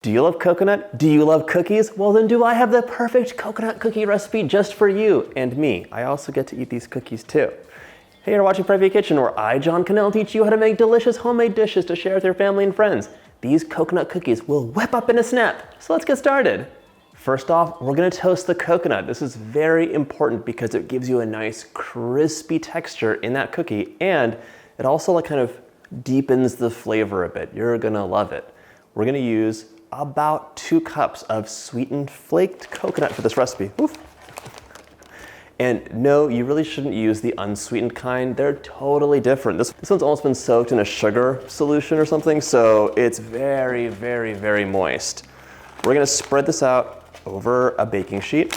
Do you love coconut? Do you love cookies? Well then do I have the perfect coconut cookie recipe just for you and me. I also get to eat these cookies too. Hey, you're watching Preppy Kitchen, where I, John Cannell, teach you how to make delicious homemade dishes to share with your family and friends. These coconut cookies will whip up in a snap, so let's get started. First off, we're gonna toast the coconut. This is very important because it gives you a nice crispy texture in that cookie, and it also kind of deepens the flavor a bit. You're gonna love it. We're gonna use about 2 cups of sweetened flaked coconut for this recipe. Oof. And no, you really shouldn't use the unsweetened kind. They're totally different. This one's almost been soaked in a sugar solution or something, so it's very, very, very moist. We're gonna spread this out over a baking sheet.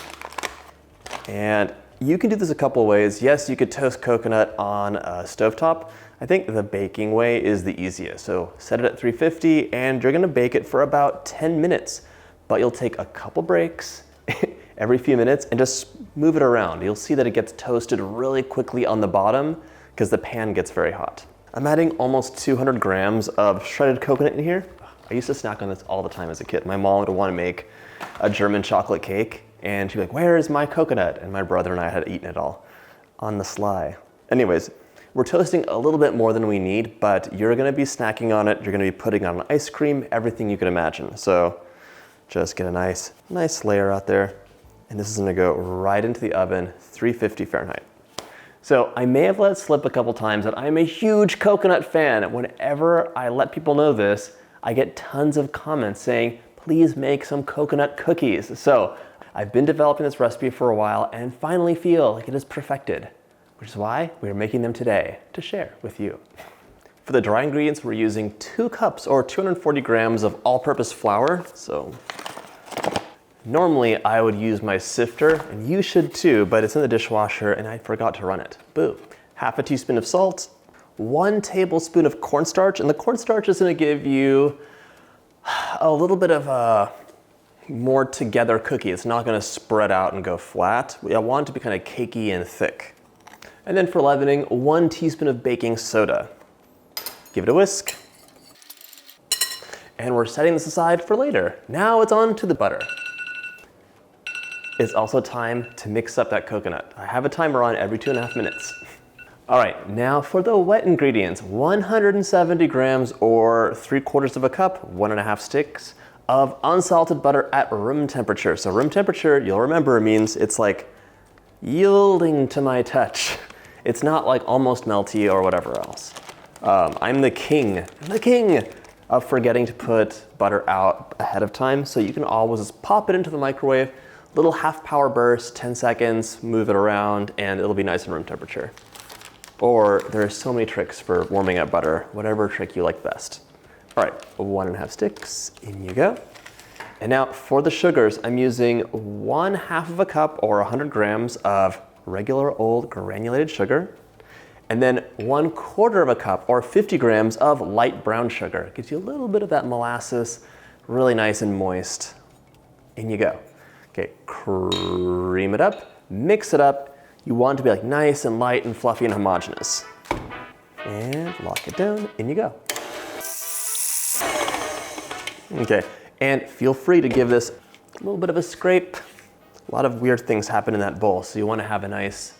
And you can do this a couple ways. Yes, you could toast coconut on a stovetop. I think the baking way is the easiest. So set it at 350 and you're gonna bake it for about 10 minutes. But you'll take a couple breaks every few minutes and just move it around. You'll see that it gets toasted really quickly on the bottom because the pan gets very hot. I'm adding almost 200 grams of shredded coconut in here. I used to snack on this all the time as a kid. My mom would want to make a German chocolate cake and she'd be like, "Where is my coconut?" And my brother and I had eaten it all on the sly. Anyways, we're toasting a little bit more than we need, but you're gonna be snacking on it. You're gonna be putting on ice cream, everything you can imagine. So just get a nice layer out there. And this is gonna go right into the oven, 350 Fahrenheit. So I may have let it slip a couple times that I'm a huge coconut fan. Whenever I let people know this, I get tons of comments saying, please make some coconut cookies. So I've been developing this recipe for a while and finally feel like it is perfected, which is why we are making them today to share with you. For the dry ingredients, we're using 2 cups or 240 grams of all-purpose flour. So normally I would use my sifter, and you should too, but it's in the dishwasher and I forgot to run it. Boo. Half a teaspoon of salt, 1 tablespoon of cornstarch, and the cornstarch is gonna give you a little bit of a more together cookie. It's not gonna spread out and go flat. I want it to be kind of cakey and thick. And then for leavening, 1 teaspoon of baking soda. Give it a whisk. And we're setting this aside for later. Now it's on to the butter. It's also time to mix up that coconut. I have a timer on every 2.5 minutes. All right, now for the wet ingredients, 170 grams or 3/4 cup, 1.5 sticks of unsalted butter at room temperature. So room temperature, you'll remember, means it's like yielding to my touch. It's not like almost melty or whatever else. I'm the king of forgetting to put butter out ahead of time. So you can always just pop it into the microwave, little half-power burst, 10 seconds, move it around, and it'll be nice in room temperature. Or there are so many tricks for warming up butter, whatever trick you like best. All right, 1.5 sticks, in you go. And now for the sugars, I'm using 1/2 cup or 100 grams of regular old granulated sugar, and then 1/4 cup or 50 grams of light brown sugar. It gives you a little bit of that molasses, really nice and moist. In you go. Okay, cream it up, mix it up. You want it to be like nice and light and fluffy and homogeneous. And lock it down, in you go. Okay, and feel free to give this a little bit of a scrape. A lot of weird things happen in that bowl, so you want to have a nice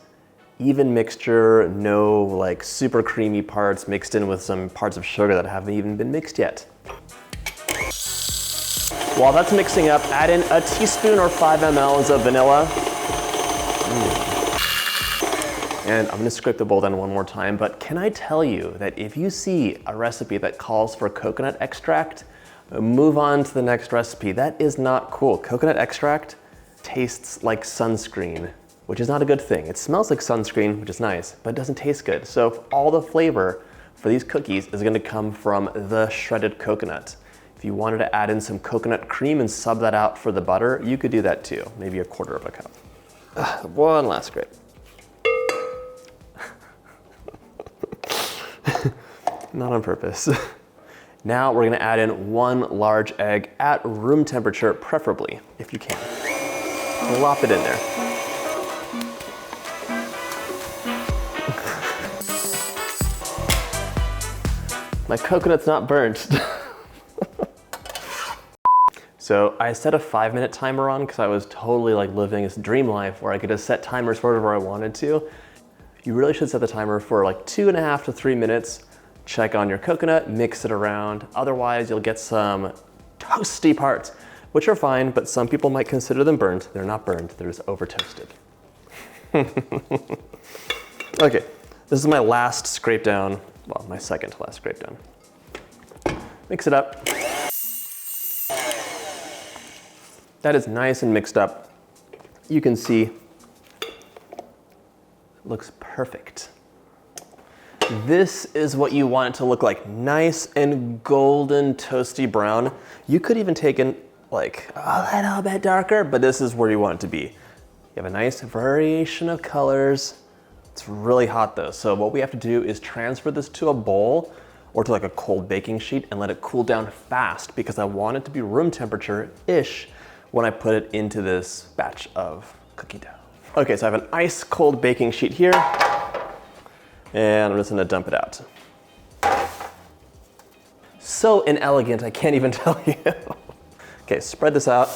even mixture, no like super creamy parts mixed in with some parts of sugar that haven't even been mixed yet. While that's mixing up, add in a teaspoon or 5 mLs of vanilla. And I'm gonna scrape the bowl down one more time, but can I tell you that if you see a recipe that calls for coconut extract, move on to the next recipe. That is not cool. Coconut extract tastes like sunscreen, which is not a good thing. It smells like sunscreen, which is nice, but it doesn't taste good. So all the flavor for these cookies is gonna come from the shredded coconut. If you wanted to add in some coconut cream and sub that out for the butter, you could do that too, maybe 1/4 cup. One last scrape. Not on purpose. Now we're gonna add in 1 large egg at room temperature, preferably, if you can. Plop it in there. My coconut's not burnt. So I set a 5-minute timer on because I was totally like living this dream life where I could just set timers for whatever I wanted to. You really should set the timer for like 2.5 to 3 minutes. Check on your coconut, mix it around. Otherwise, you'll get some toasty parts, which are fine, but some people might consider them burned. They're not burned, they're just over toasted. Okay, this is my last scrape down, well, my second to last scrape down. Mix it up. That is nice and mixed up. You can see, it looks perfect. This is what you want it to look like, nice and golden, toasty brown. You could even take in like a little bit darker, but this is where you want it to be. You have a nice variation of colors. It's really hot though, so what we have to do is transfer this to a bowl or to like a cold baking sheet and let it cool down fast because I want it to be room temperature-ish when I put it into this batch of cookie dough. Okay, so I have an ice cold baking sheet here and I'm just gonna dump it out. So inelegant, I can't even tell you. Okay, spread this out.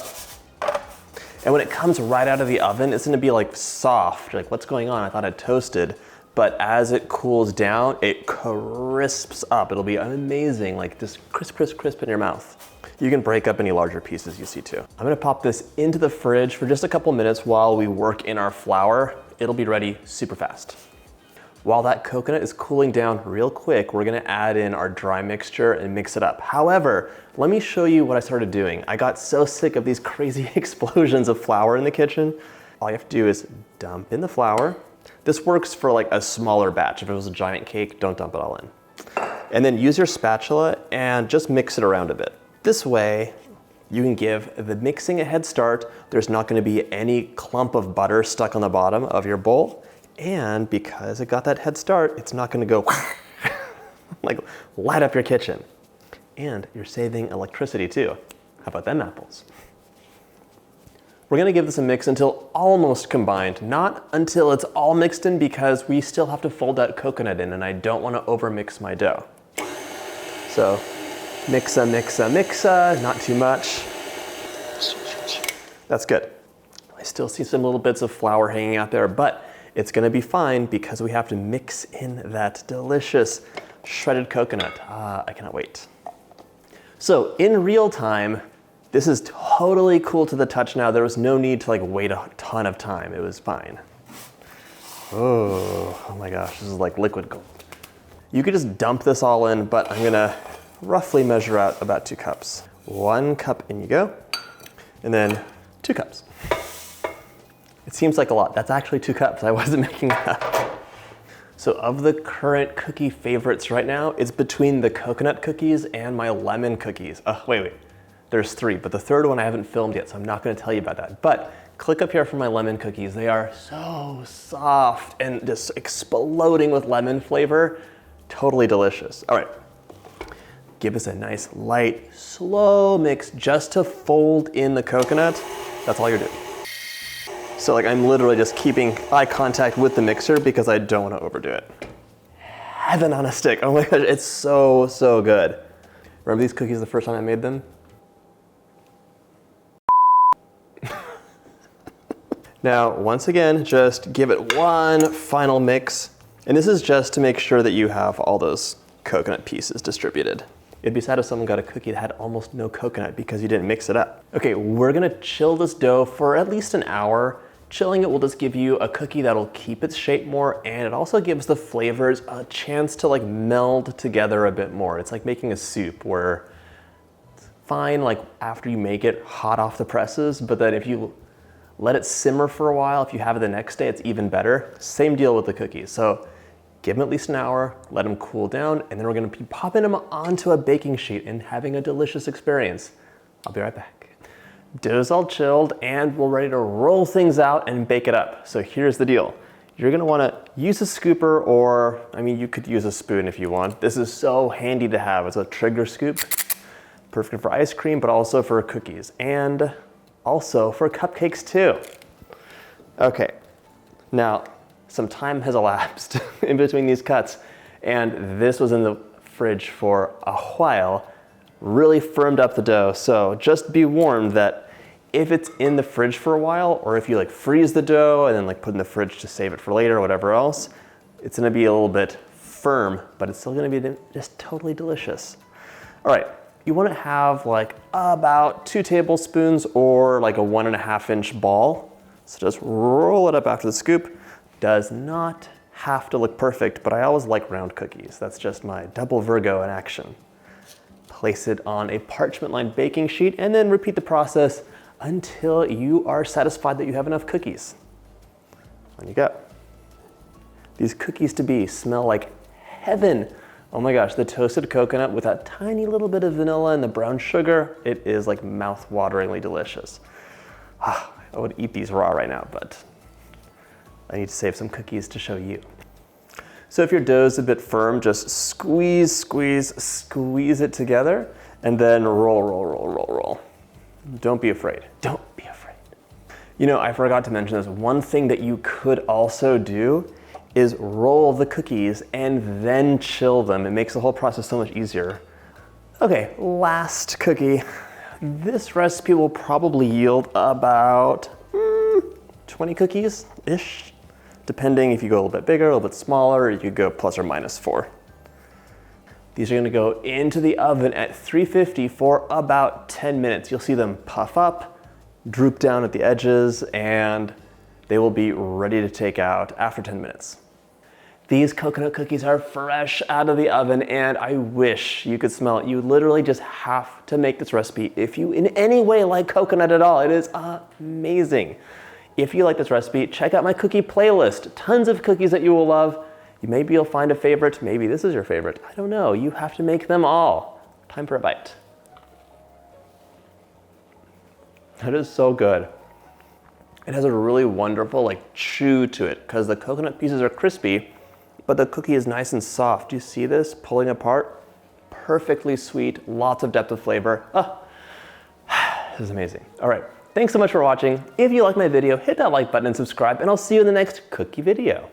And when it comes right out of the oven, it's gonna be like soft. You're like, what's going on? I thought it toasted. But as it cools down, it crisps up. It'll be amazing, like just crisp, crisp, crisp in your mouth. You can break up any larger pieces you see too. I'm gonna pop this into the fridge for just a couple minutes while we work in our flour. It'll be ready super fast. While that coconut is cooling down real quick, we're gonna add in our dry mixture and mix it up. However, let me show you what I started doing. I got so sick of these crazy explosions of flour in the kitchen. All you have to do is dump in the flour. This works for like a smaller batch. If it was a giant cake, don't dump it all in. And then use your spatula and just mix it around a bit. This way, you can give the mixing a head start. There's not gonna be any clump of butter stuck on the bottom of your bowl. And because it got that head start, it's not gonna go like light up your kitchen. And you're saving electricity too. How about them apples? We're gonna give this a mix until almost combined, not until it's all mixed in because we still have to fold that coconut in and I don't wanna overmix my dough. So mixa, mixa, mixa, not too much. That's good. I still see some little bits of flour hanging out there, but it's gonna be fine because we have to mix in that delicious shredded coconut. I cannot wait. So in real time, this is totally cool to the touch now. There was no need to like wait a ton of time. It was fine. Oh my gosh, this is like liquid gold. You could just dump this all in, but I'm gonna roughly measure out about 2 cups. 1 cup, in you go, and then 2 cups. It seems like a lot. That's actually 2 cups. I wasn't making that. So of the current cookie favorites right now, it's between the coconut cookies and my lemon cookies. Wait. There's 3, but the third one I haven't filmed yet, so I'm not gonna tell you about that. But click up here for my lemon cookies. They are so soft and just exploding with lemon flavor. Totally delicious. All right, give us a nice light, slow mix just to fold in the coconut. That's all you're doing. So like I'm literally just keeping eye contact with the mixer because I don't want to overdo it. Heaven on a stick. Oh my gosh, it's so, so good. Remember these cookies the first time I made them? Now, once again, just give it one final mix. And this is just to make sure that you have all those coconut pieces distributed. It'd be sad if someone got a cookie that had almost no coconut because you didn't mix it up. Okay, we're gonna chill this dough for at least an hour. Chilling it will just give you a cookie that'll keep its shape more, and it also gives the flavors a chance to like meld together a bit more. It's like making a soup where it's fine like after you make it hot off the presses, but then if you let it simmer for a while, if you have it the next day, it's even better. Same deal with the cookies. So give them at least an hour, let them cool down, and then we're gonna be popping them onto a baking sheet and having a delicious experience. I'll be right back. Dough's all chilled and we're ready to roll things out and bake it up. So here's the deal. You're gonna wanna use a scooper or, I mean, you could use a spoon if you want. This is so handy to have. It's a trigger scoop. Perfect for ice cream, but also for cookies and also for cupcakes too. Okay, now some time has elapsed in between these cuts and this was in the fridge for a while. really firmed up the dough. So just be warned that if it's in the fridge for a while, or if you like freeze the dough and then like put in the fridge to save it for later or whatever else, it's gonna be a little bit firm, but it's still gonna be just totally delicious. All right, you wanna have like about 2 tablespoons or like a 1.5 inch ball. So just roll it up after the scoop. Does not have to look perfect, but I always like round cookies. That's just my double Virgo in action. Place it on a parchment-lined baking sheet and then repeat the process until you are satisfied that you have enough cookies. On you go. These cookies to be smell like heaven. Oh my gosh, the toasted coconut with that tiny little bit of vanilla and the brown sugar, it is like mouth-wateringly delicious. I would eat these raw right now, but I need to save some cookies to show you. So if your dough is a bit firm, just squeeze, squeeze, squeeze it together, and then roll, roll, roll, roll, roll. Don't be afraid. Don't be afraid. You know, I forgot to mention this. One thing that you could also do is roll the cookies and then chill them. It makes the whole process so much easier. Okay, last cookie. This recipe will probably yield about 20 cookies-ish, depending if you go a little bit bigger, a little bit smaller, or you could go plus or minus 4. These are gonna go into the oven at 350 for about 10 minutes. You'll see them puff up, droop down at the edges, and they will be ready to take out after 10 minutes. These coconut cookies are fresh out of the oven, and I wish you could smell it. You literally just have to make this recipe if you in any way like coconut at all. It is amazing. If you like this recipe, check out my cookie playlist. Tons of cookies that you will love. Maybe you'll find a favorite. Maybe this is your favorite. I don't know. You have to make them all. Time for a bite. That is so good. It has a really wonderful like chew to it because the coconut pieces are crispy, but the cookie is nice and soft. Do you see this pulling apart? Perfectly sweet, lots of depth of flavor. This is amazing. All right, thanks so much for watching. If you like my video, hit that like button and subscribe, and I'll see you in the next cookie video.